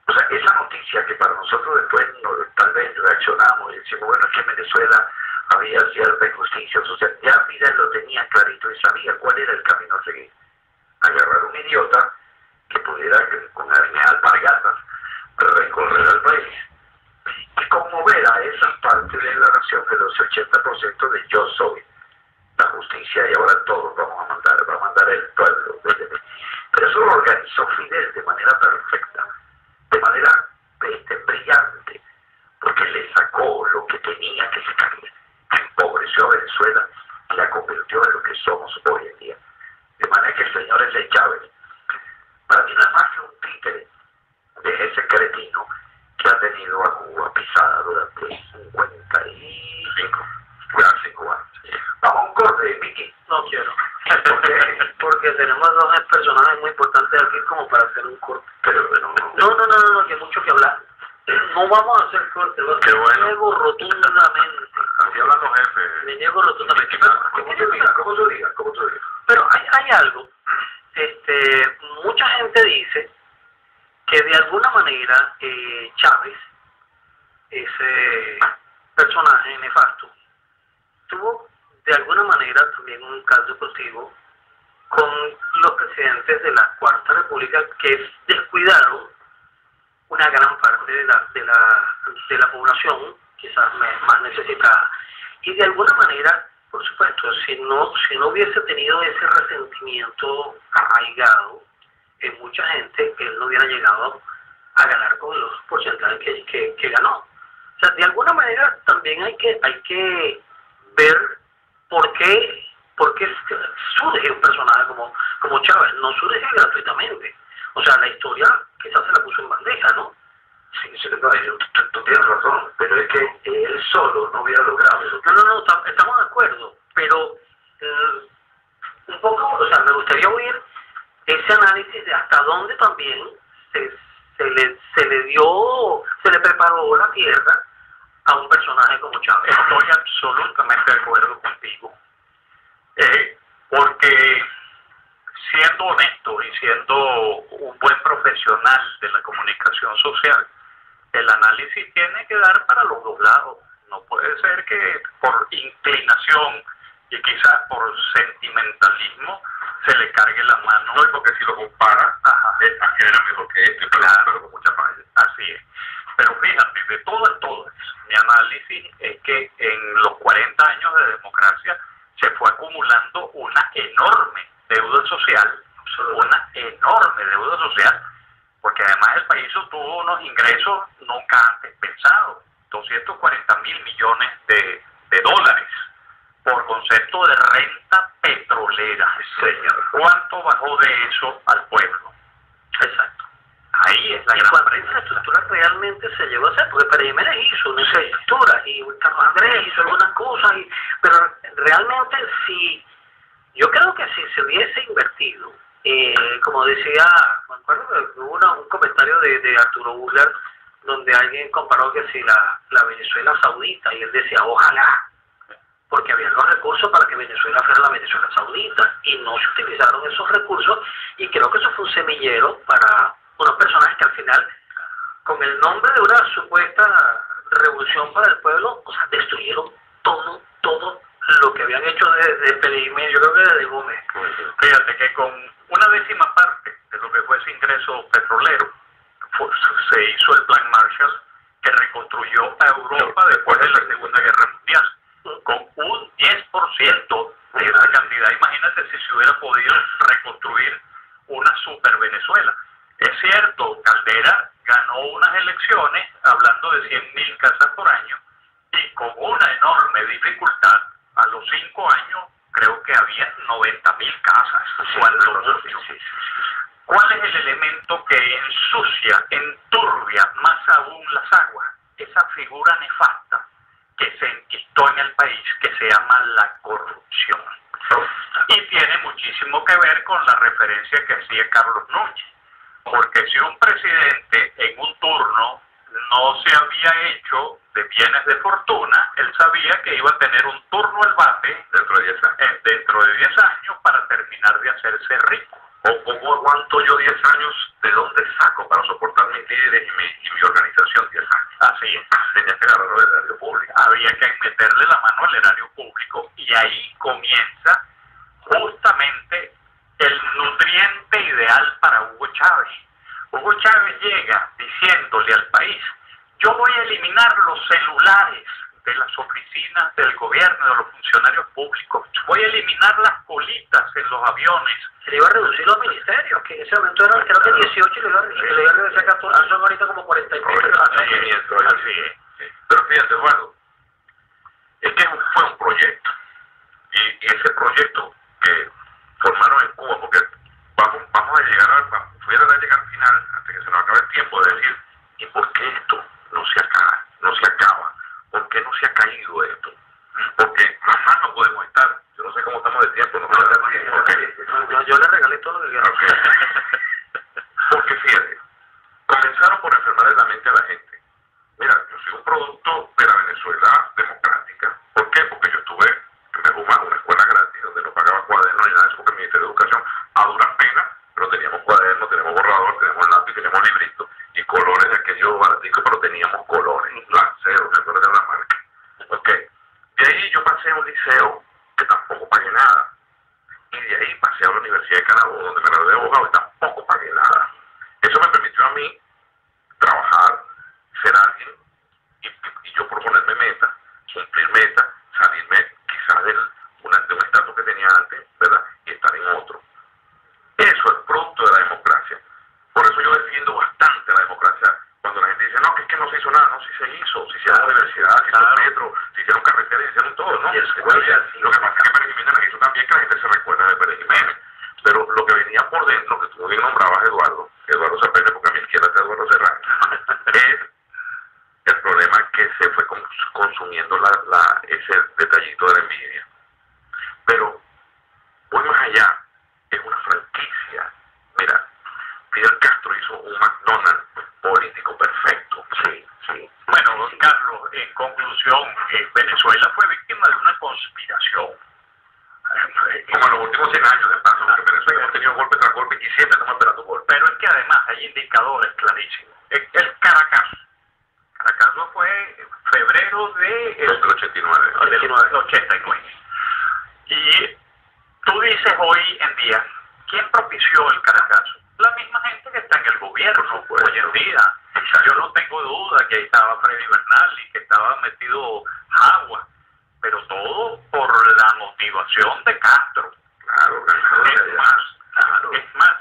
O sea, esa noticia que para nosotros después tal vez reaccionamos y decimos, bueno, es que en Venezuela había cierta injusticia social. Ya Fidel lo tenía clarito y sabía cuál era el camino a seguir. Agarrar un idiota que pudiera, con alpargatas, recorrer al país y conmover a esa parte de la nación de los 80% de yo soy la justicia y ahora todos vamos a mandar el pueblo. Pero eso lo organizó Fidel de manera perfecta, de manera brillante, porque le sacó lo que tenía que sacarle, empobreció a Venezuela y la convirtió en lo que somos hoy en día. De manera que el señor ese Chávez, para mí no es más que un títere de ese cretino que ha tenido a Cuba pisada durante 55 años. Vamos a un corte, Miki. No quiero. Porque tenemos 2 personajes muy importantes aquí como para hacer un corte. Pero No, que hay mucho que hablar. No vamos a hacer corte. Qué bueno. Me niego rotundamente. Así hablan los jefes. Me niego rotundamente. ¿Cómo tú digas? Pero hay algo. Mucha gente dice que de alguna manera Chávez, ese personaje nefasto, tuvo de alguna manera también un caldo cultivo con los presidentes de la Cuarta República que descuidaron una gran parte de la población, quizás más necesitada, y de alguna manera, por supuesto, si no hubiese tenido ese resentimiento arraigado en mucha gente, él no hubiera llegado a ganar con los porcentajes que ganó. O sea, de alguna manera también hay que ver por qué surge un personaje como Chávez. No surge gratuitamente. O sea, la historia quizás se la puso en bandeja, ¿no? Sí, tú tienes razón, pero es que él solo no hubiera logrado eso. No, estamos de acuerdo, pero un poco, o sea, me gustaría oír ese análisis de hasta dónde también se le preparó la tierra a un personaje como Chávez. Estoy absolutamente de acuerdo contigo. que siendo honesto y siendo un buen profesional de la comunicación social, el análisis tiene que dar para los dos lados. No puede ser que por inclinación y quizás por sentimentalismo se le cargue la mano. No, y porque si lo compara, esta era mejor que este, pero con mucha falla. Así es. Pero fíjate, de todas, mi análisis es que en los 40 años de democracia se fue acumulando una enorme deuda social, porque además el país tuvo unos ingresos nunca antes pensados, 240.000 millones de dólares por concepto de renta petrolera. Señor. ¿Cuánto bajó de eso al pueblo? Exacto. Ahí es la Y gran cuánta pregunta. infraestructura realmente se llegó a hacer, porque Pérez Jiménez hizo una infraestructura y Carlos Andrés hizo algunas cosas, pero realmente si, yo creo que si se hubiese invertido, como decía, me acuerdo que hubo un comentario de Arturo Burler, donde alguien comparó que si la Venezuela Saudita, y él decía, ojalá, porque había los recursos para que Venezuela fuera la Venezuela Saudita, y no se utilizaron esos recursos, y creo que eso fue un semillero para unos personajes que al final, con el nombre de una supuesta revolución para el pueblo, o sea, destruyeron todo lo que habían hecho de Pérez Jiménez, yo creo que desde Gómez. Fíjate que con una décima parte de lo que fue ese ingreso petrolero, se hizo el Plan Marshall, que reconstruyó a Europa después de la Segunda Guerra Mundial, con un 10% de esa cantidad. Imagínate si se hubiera podido reconstruir una super Venezuela. Es cierto, Caldera ganó unas elecciones hablando de 100.000 casas por año y con una enorme dificultad. A los 5 años creo que había 90.000 casas. ¿Cuál es el elemento que ensucia, enturbia más aún las aguas? Esa figura nefasta que se enquistó en el país, que se llama la corrupción. Y tiene muchísimo que ver con la referencia que hacía Carlos Núñez. Porque si un presidente en un turno no se había hecho de bienes de fortuna, él sabía que iba a tener un turno al bate dentro de 10 años para terminar de hacerse rico. ¿O cómo aguanto yo 10 años? ¿De dónde saco para soportar mis líderes y mi organización 10 años? Así es. Tenía que agarrarlo del erario público. Había que meterle la mano al erario público y ahí comienza justamente el nutriente ideal para Hugo Chávez. Hugo Chávez llega diciéndole al país: yo voy a eliminar los celulares de las oficinas del gobierno, de los funcionarios públicos, voy a eliminar las colitas en los aviones. Se le iba a reducir los ministerios, que en ese momento eran creo que 18 y le iba a reducir a 14, son ahorita como 40 y pico. Así es. Pero fíjate, Eduardo, es que fue un proyecto, y ese proyecto que formaron en Cuba, porque vamos a llegar voy a tratar de llegar al final, antes que se nos acabe el tiempo, de decir, ¿y por qué esto no se acaba? ¿Por qué no se ha caído esto? Porque más no podemos estar. Yo no sé cómo estamos de tiempo, no podemos estar. Yo le regalé todo lo que quiero. Okay. Porque fíjate, comenzaron por enfermar la mente a la gente. Mira, yo soy un producto de la Venezuela democrática. ¿Por qué? Porque yo estuve en Berguma, una escuela gratis, donde no pagaba cuadernos ni nada de eso, porque el Ministerio de Educación, a duras penas, pero teníamos cuadernos, tenemos borrador, tenemos lápiz, tenemos libritos, y colores de aquellos baraticos, pero teníamos colores, Lancero, que era la marca. Ok. De ahí yo pasé a un liceo que tampoco pagué nada. Y de ahí pasé a la Universidad de Carabobo, donde me gradué de abogado y tampoco pagué nada. Eso me permitió a mí trabajar, ser alguien, y yo proponerme metas, cumplir metas, salirme quizás de un estatus que tenía antes, ¿verdad? Y estar en otro. Eso es producto de la democracia. Por eso yo defiendo bastante la democracia. Cuando la gente dice, no, que es que no se hizo nada, no, si se hizo, si hicieron universidad, si hicieron metro, si hicieron carreteras, si hicieron todo, ¿no? Lo que pasa es que Pérez Jiménez la hizo también, que la gente se recuerda de Pérez Jiménez. Pero lo que venía por dentro, que tú bien nombrabas, Eduardo Zapena, porque a mi izquierda está Eduardo Serrano, es el problema que se fue consumiendo ese detallito de la envidia. Pero voy más allá, es una franquicia. Mira, Fidel Castro hizo un McDonald's político perfecto. Sí. Bueno, Carlos, en conclusión, Venezuela fue víctima de una conspiración. Con como en los últimos 100 años de paso, porque Venezuela hemos tenido golpe tras golpe y siempre estamos esperando un golpe. Pero es que además hay indicadores clarísimos. El Caracazo fue febrero del 89. del 89. Y tú dices hoy en día, ¿quién propició el Caracazo? La misma gente que está en el gobierno hoy en día. Yo no tengo duda que ahí estaba Freddy Bernal y que estaba metido Agua, pero todo por la motivación de Castro. Claro, Es más,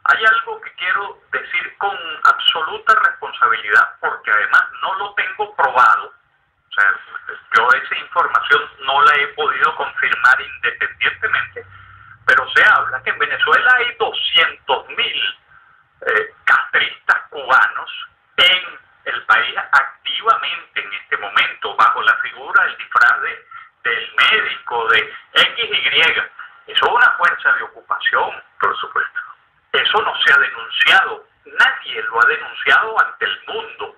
hay algo que quiero decir con absoluta responsabilidad, porque además no lo tengo probado. O sea, yo esa información no la he podido confirmar independientemente, pero se habla que en Venezuela hay 200.000 castristas cubanos en el país activamente en este momento, bajo la figura, el disfraz del médico, de XY. Eso es una fuerza de ocupación, por supuesto. Eso no se ha denunciado. Nadie lo ha denunciado ante el mundo.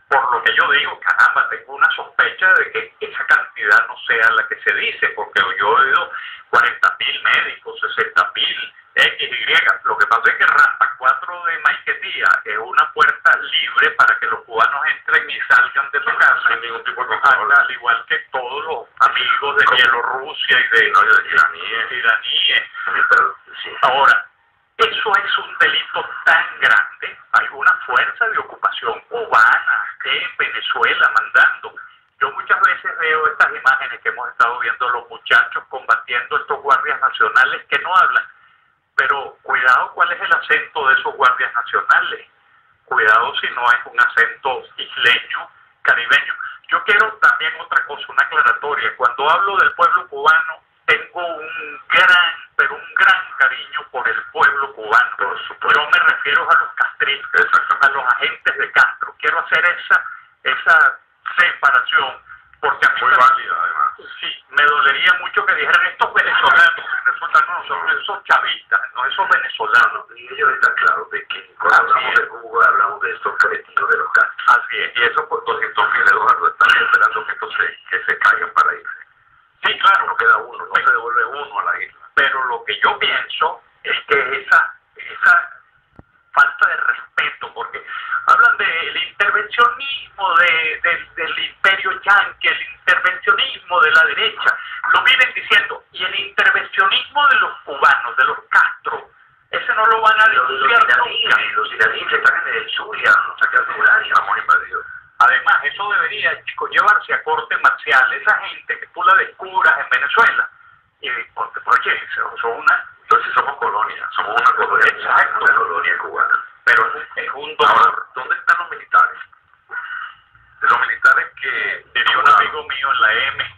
Por lo que yo digo, caramba, tengo una sospecha de que esa cantidad no sea la que se dice, porque yo he oído 40.000 médicos, 60.000, XY. Lo que pasa es que Rampa 4 de Maiquetía es una puerta libre para que los cubanos entren y salgan de su casa. Sin ningún tipo de control. Al igual que todos los amigos de Bielorrusia y de iraníes. Sí. Ahora, eso es un delito tan grande. Hay una fuerza de ocupación cubana en Venezuela mandando. Yo muchas veces veo estas imágenes que hemos estado viendo los muchachos combatiendo estos guardias nacionales que no hablan. Pero cuidado cuál es el acento de esos guardias nacionales. Cuidado si no es un acento isleño, caribeño. Yo quiero también otra cosa, una aclaratoria. Cuando hablo del pueblo cubano, tengo un gran cariño por el pueblo cubano. Yo me refiero a los castristas, a los agentes de Castro. Quiero hacer esa separación, porque a mí muy válida además. Sí, me dolería mucho que dijeran estos venezolanos. Resulta no, son esos chavistas, no esos venezolanos. Y ellos están claros de que cuando hablamos de Cuba, hablamos de estos cretinos de los Castro. Así es. Y eso por 200.000, Eduardo, están esperando que se caigan para irse. Sí, claro. No queda uno, no se devuelve uno a la isla. Pero lo que yo pienso es que esa falta de respeto, porque hablan del intervencionismo del imperio yanqui, el intervencionismo de la derecha, lo viven diciendo, y el intervencionismo de los cubanos, de los Castro, ese no lo van a denunciar nunca. Los iraníes están en el sur, ya nos sacan de Uranio, estamos invadidos. Además, eso debería, chicos, llevarse a corte marcial. Esa gente que tú la descubras en Venezuela, y porque, oye, Entonces somos colonia, somos una colonia, exacto, una colonia cubana. Pero es un dolor. Ahora, ¿dónde están los militares? Los militares que diría un amigo mío en la M.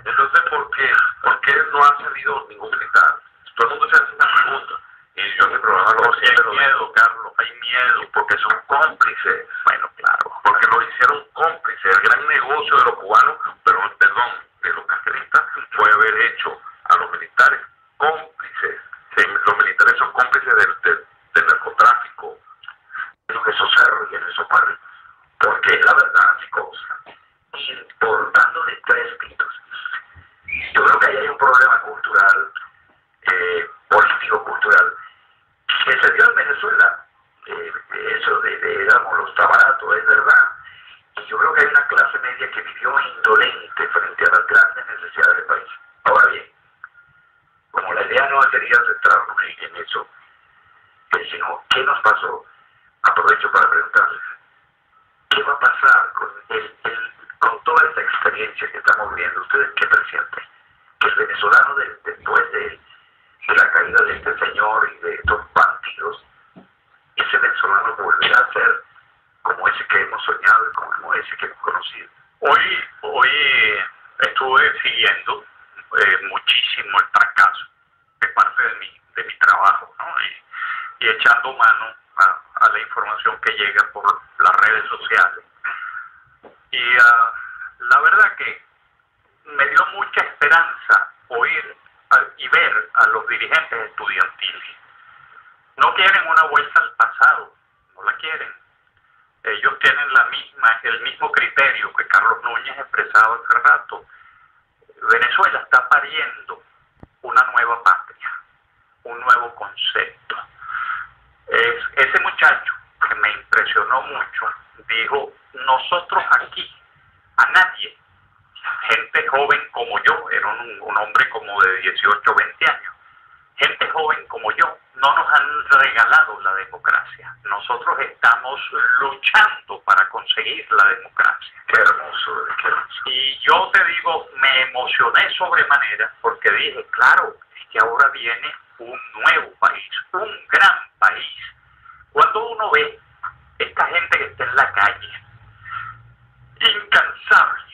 Entonces, ¿por qué no ha salido ningún militar? Todo el mundo se hace una pregunta. Y yo en mi programa porque hay miedo, Carlos, hay miedo. Porque son cómplices. Bueno, claro. Porque lo hicieron cómplices. El gran negocio de los cubanos, perdón, de los castristas, fue haber hecho a los militares cómplices. Sí, los militares son cómplices del narcotráfico, en esos cerros y en esos barrios. Porque la verdad, chicos, importándole 3 pitos. Yo creo que ahí hay un problema cultural, político-cultural, que se dio en Venezuela. Eso digamos, los tabaratos, es verdad. Y yo creo que hay una clase media que vivió indolente frente a las grandes necesidades del país. Ahora bien, como la idea no sería centrarnos en eso, sino ¿qué nos pasó? Aprovecho para preguntarles, ¿qué va a pasar con toda esta experiencia que estamos viviendo? ¿Ustedes qué presienten? Que el venezolano después de la caída de este señor y de estos bandidos, ese venezolano volverá a ser como ese que hemos soñado y como ese que hemos conocido. Hoy estuve siguiendo muchísimo el fracaso de parte de mi trabajo, ¿no? Y echando mano a la información que llega por las redes sociales. Y la verdad que me dio mucha esperanza oír y ver a los dirigentes estudiantiles. No quieren una vuelta al pasado, no la quieren. Ellos tienen el mismo criterio que Carlos Núñez expresaba hace rato. Venezuela está pariendo una nueva patria, un nuevo concepto. Ese muchacho que me impresionó mucho dijo, nosotros aquí, a nadie, gente joven como yo, era un hombre como de 18, 20 años, gente joven como yo, no nos han regalado la democracia. Nosotros estamos luchando para conseguir la democracia. Qué hermoso, qué hermoso. Y yo te digo, me emocioné sobremanera porque dije, claro, es que ahora viene un nuevo país, un gran país. Cuando uno ve esta gente que está en la calle, incansable,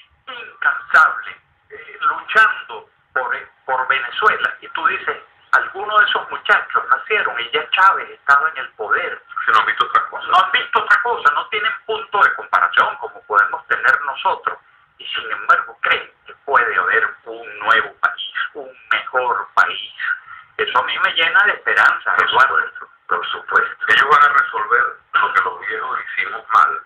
luchando por Venezuela, y tú dices, algunos de esos muchachos nacieron y ya Chávez estaba en el poder. Si no han visto otra cosa. No han visto otra cosa, no tienen punto de comparación como podemos tener nosotros. Y sin embargo creen que puede haber un nuevo país, un mejor país. Eso a mí me llena de esperanza, Eduardo. Por supuesto. Ellos van a resolver lo que los viejos hicimos mal,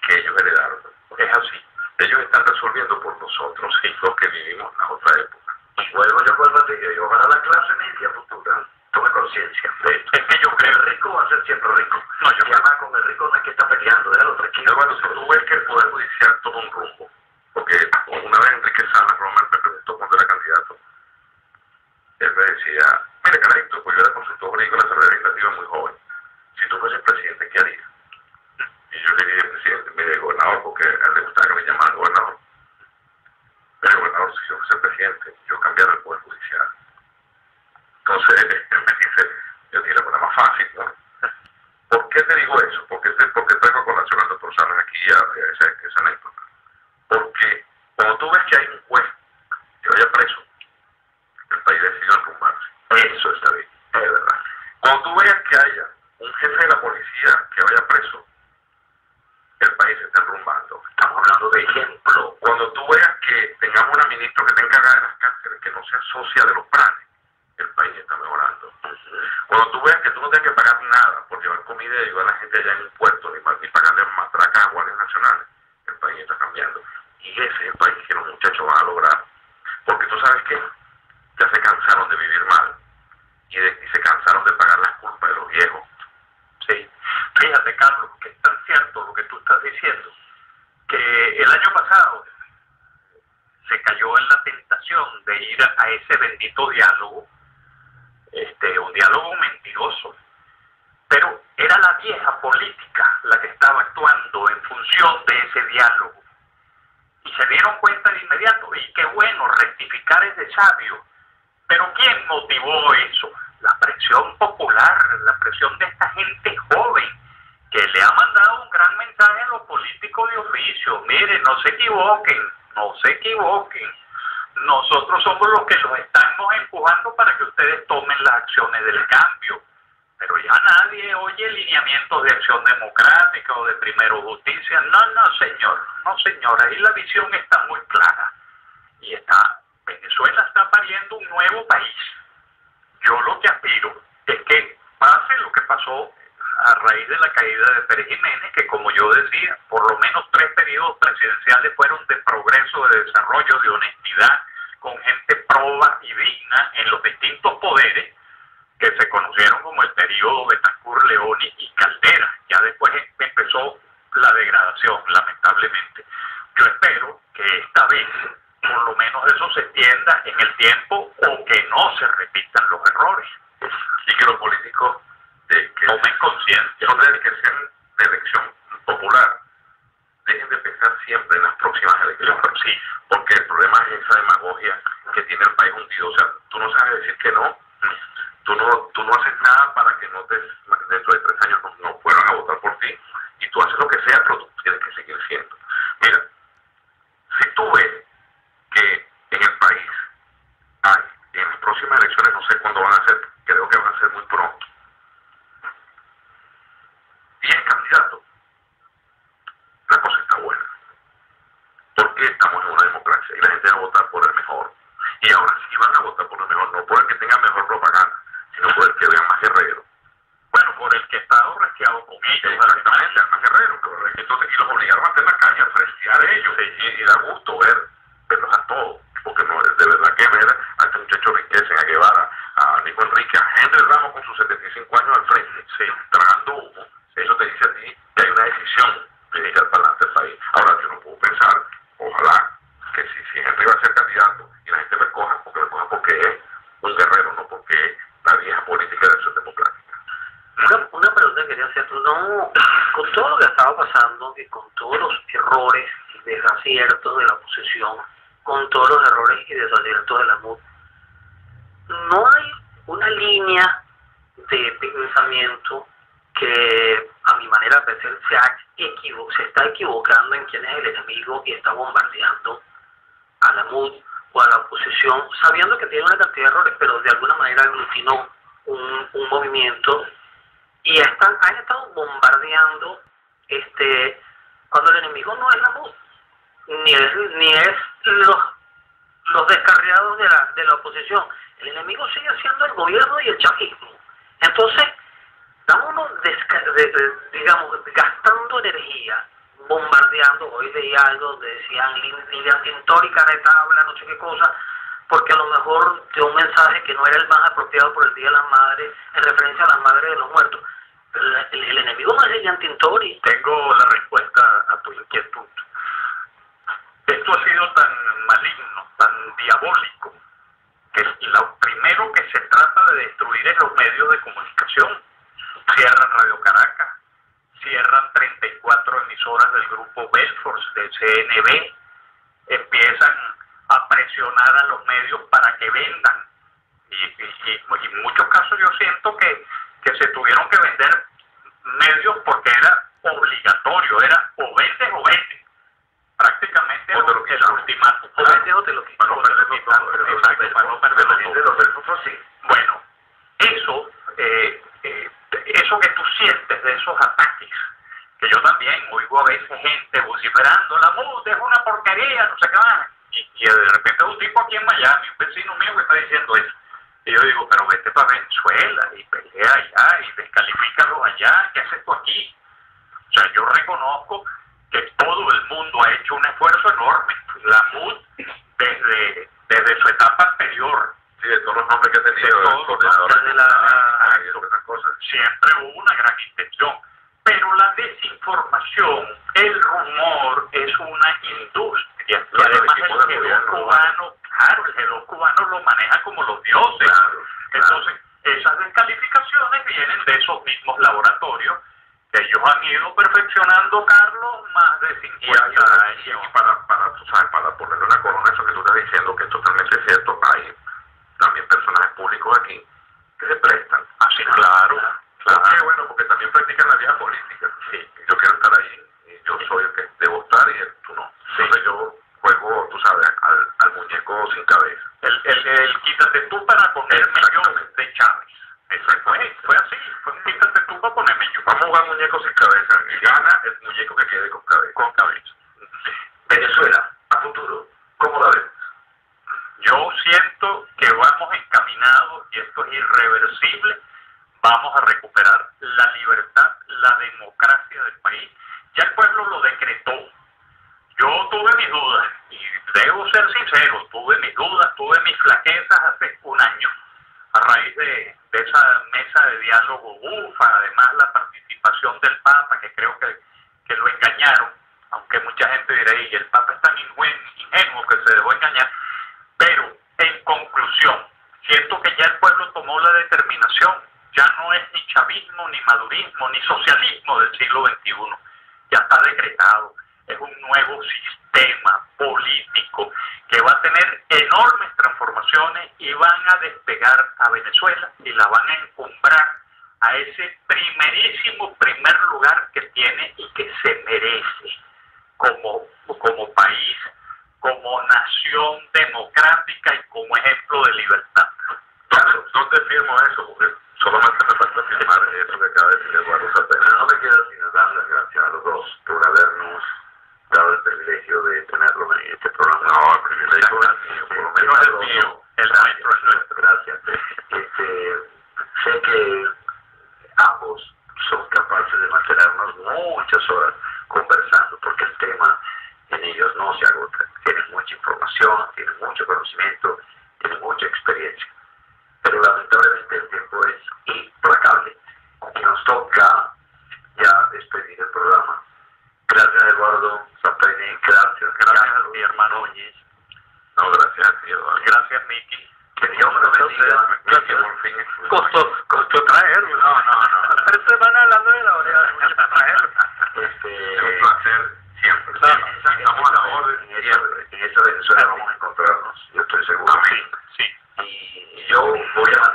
que ellos heredaron. Es así. Ellos están resolviendo por nosotros, sí, los que vivimos en la otra época. Y vuelvo a decir, yo para la clase media futura tome conciencia. Es que yo creo el rico va a ser siempre rico. No, yo llama con el rico no es que está peleando, déjalo tranquilo. Bueno, tú ves que el Poder Judicial toma un rumbo. Porque una vez Enrique Salas Román me preguntó cuando era candidato, él me decía, mire carajito, pues yo era consultor jurídico de la Asamblea Legislativa muy joven. Si tú fueses presidente, ¿qué harías? Y yo le dije, presidente, mire, gobernador, porque a él le gustaba que me llamaran gobernador. Pero gobernador, si yo fuese presidente, yo cambiara el Poder Judicial. Entonces, él me dice, yo dije, la más fácil, ¿no? ¿Por qué te digo eso? Porque traigo a colación al doctor Salas aquí a esa anécdota. Porque cuando tú ves que hay un juez que vaya preso, el país decidió enrumbarse. Eso está bien, es verdad. Cuando tú veas que haya un jefe de la policía que vaya preso, el país se está enrumbando. Estamos hablando de ejemplo. Cuando tú veas que tengamos una ministra que tenga ganas de las cárceles, que no sea socia de los planes, el país está mejorando. Cuando tú veas que tú no tienes que pagar nada por llevar comida y ayudar a la gente allá en un puerto, ni pagarle matracas a guardias nacionales, el país está cambiando. Y ese es el país que los muchachos van a lograr. Porque tú sabes que ya se cansaron de vivir mal y se cansaron de pagar las culpas de los viejos. Sí. Fíjate, Carlos, que es tan cierto lo que tú estás diciendo, que el año pasado se cayó en la tentación de ir a ese bendito diálogo, un diálogo mentiroso, pero era la vieja política la que estaba actuando en función de ese diálogo, y se dieron cuenta de inmediato, y qué bueno, rectificar es de sabio, pero ¿quién motivó eso? La presión popular, la presión de esta gente joven, que le ha mandado un gran mensaje a los políticos de oficio. Miren, no se equivoquen, nosotros somos los que los estamos empujando para que ustedes tomen las acciones del cambio. Pero ya nadie oye lineamientos de acción democrática o de primero justicia. No señor, ahí la visión está muy clara. Y Venezuela está pariendo un nuevo país. Yo lo que aspiro es que pase lo que pasó a raíz de la caída de Pérez Jiménez, que como yo decía, por lo menos 3 periodos presidenciales fueron de progreso, de desarrollo, de honestidad, con gente proba y digna en los distintos poderes que se conocieron como el periodo Betancur, Leoni y Caldera. Ya después empezó la degradación, lamentablemente. Yo espero que esta vez por lo menos eso se extienda en el tiempo o que no se repitan los errores. Y que los políticos que tomen conciencia. Son que sean de elección popular, dejen de pensar siempre en las próximas elecciones. Sí. Porque el problema es esa demagogia que tiene el país hundido. O sea, tú no sabes decir que no. Tú no haces nada para que dentro de 3 años no fueran a votar por ti. Y tú haces lo que sea, pero tú tienes que seguir siendo. Mira, si tú ves que en el país hay, en las próximas elecciones, no sé cuándo van a ser, creo que van a ser muy pronto, 10 candidatos, la cosa está buena. Porque estamos en una democracia y la gente va a votar por el mejor. Y ahora sí van a votar por el mejor, no por el que tenga mejor propaganda, sino por el que vea más guerrero. Bueno, por el que está rasqueado con ellos. Exactamente, al más guerrero. Entonces, y los obligaron a hacer la calle, a fresquear ellos. Y da gusto verlos a todos. Porque no es de verdad que ver a este muchacho que que con todos los errores y desaciertos de la oposición, con todos los errores y desaciertos de la MUD, no hay una línea de pensamiento que a mi manera de pensar se está equivocando en quién es el enemigo y está bombardeando a la MUD o a la oposición, sabiendo que tiene una cantidad de errores, pero de alguna manera aglutinó un movimiento y han estado bombardeando cuando el enemigo no es la MUD, ni es los descarriados de la oposición. El enemigo sigue siendo el gobierno y el chavismo. Entonces, estamos digamos, gastando energía, bombardeando. Hoy leía algo donde decían Lilian Tintori, caretabla, no sé qué cosa, porque a lo mejor dio un mensaje que no era el más apropiado por el Día de las Madres, en referencia a las madres de los muertos. Pero el enemigo no es Lilian Tintori. Tengo la respuesta a tu inquietud. Esto ha sido tan maligno, tan diabólico, que lo primero que se trata de destruir es los medios de comunicación. Cierran Radio Caracas, cierran 34 emisoras del grupo Belfort, del CNB, empiezan a presionar a los medios para que vendan. Y en muchos casos yo siento que se tuvieron que vender medios porque era obligatorio, era o vendes o vendes. Prácticamente el ultimátum. O vendes o te lo quitas. Bueno, eso que tú sientes de esos ataques, que yo también oigo a veces gente vociferando, la MUD es una porquería, no sé qué más, y de repente un tipo aquí en Miami, un vecino mío que está diciendo eso, y yo digo, pero vete para Venezuela y pelea allá y descalifícalo allá, ¿qué haces tú aquí? O sea, yo reconozco que todo el mundo ha hecho un esfuerzo enorme, la MUD desde su etapa anterior, sí, de todos los nombres que ha tenido, siempre hubo una gran intención, pero la desinformación, el rumor es una industria, y además el G2 cubano, claro, el G2 cubano lo maneja como los dioses, entonces esas descalificaciones vienen de esos mismos laboratorios que ellos han ido perfeccionando, Carlos, más de 50 años. Y para ponerle una corona a eso que tú estás diciendo, que es totalmente cierto, hay también personajes públicos aquí que se prestan. Así, claro. Qué bueno, porque también practican la vida política. Sí, yo quiero estar ahí, y yo soy el que debo estar y tú no. Sí. Entonces yo juego, tú sabes, al muñeco sin cabeza. El quítate tú para ponerme yo de Chávez. Fue así, fue un quítate tú para ponerme yo. Vamos a jugar muñeco sin cabeza y gana el muñeco que quede con cabeza. Con cabeza. Venezuela, a futuro, ¿cómo la ves? Yo siento que vamos encaminados, y esto es irreversible, vamos a recuperar la libertad, la democracia del país. Ya el pueblo lo decretó. Yo tuve mis dudas, y debo ser sincero, tuve mis dudas, tuve mis flaquezas hace un año, a raíz de esa mesa de diálogo bufa, además la participación del Papa, que creo que lo engañaron, aunque mucha gente dirá, y el Papa es tan ingenuo que se dejó engañar, pero en conclusión, siento que ya el pueblo tomó la determinación, ya no es ni chavismo, ni madurismo, ni socialismo del siglo XXI, ya está decretado, es un nuevo sistema político que va a tener enormes transformaciones y van a despegar a Venezuela y la van a encumbrar a ese primerísimo primer lugar que tiene y que se merece como país, como nación democrática y como ejemplo de libertad. Claro, no te firmo eso, porque solamente me falta firmar eso que acaba de decir Eduardo Zapena. No me queda sino dar las gracias a los dos por habernos dado el privilegio de tenerlo en este programa. No, el privilegio es mío, por lo menos es el mío, el nuestro es nuestro. Gracias. Sé que ambos son capaces de mantenernos muchas horas conversando, porque el tema en ellos no se agota. Tienen mucha información, tienen mucho conocimiento, tienen mucha experiencia. Pero lamentablemente el tiempo es implacable. Y nos toca ya despedir el programa. Gracias, Eduardo Zapena. Gracias a mi hermano Núñez. No, gracias a ti, Eduardo. Gracias, Miki. Que Dios me lo bendiga. Gracias. Por fin. Costó traerlo. No. 3 semanas hablando de la oreja. Es un placer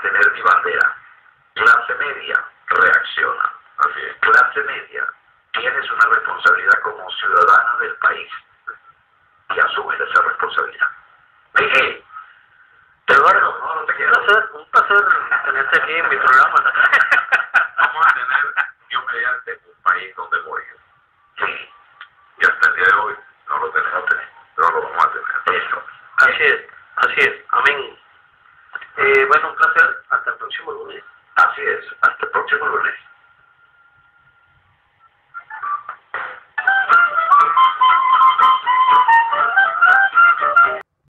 mantener mi bandera. Clase media, reacciona. Así es. Clase media, tienes una responsabilidad como ciudadana del país y asumes esa responsabilidad. Miguel, Eduardo, no te quiero. Un placer tenerte aquí en mi programa. Vamos a tener, Dios mediante, un país donde morir. Sí. Y hasta el día de hoy no lo tenemos, no lo vamos a tener. Eso. Así es, amén. Bueno, un placer, hasta el próximo.